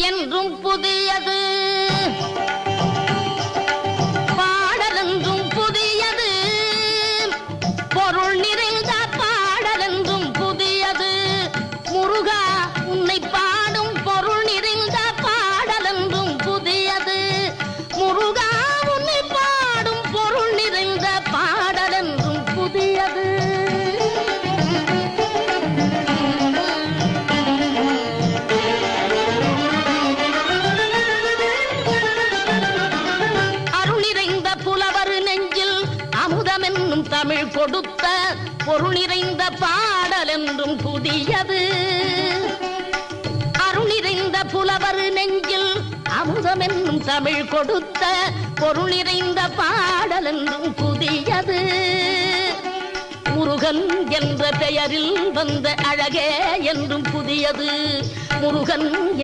என்றும் புதியது, பாடலென்றும் புதியது, பொருள் நிறைந்த பாடலென்றும் புதியது. முருகா உன்னை பாடும் பொருள் நிறைந்த பாடலென்றும் புதியது. முருகா உன்னை பாடும் பொருள் நிறைந்த பாடலென்றும் புதியது. அமுதமென்னும் தமிழ் கொடுத்த பொருள் நிறைந்த பாடல் என்றும் புதியது. அருள் நிறைந்த புலவர் நெஞ்சில் அமுதமென்னும் தமிழ் கொடுத்த பொருள் நிறைந்த பாடல் என்றும் புதியது. முருகன் என்ற பெயரில் வந்த அழகே என்றும் புதியது. முருகன்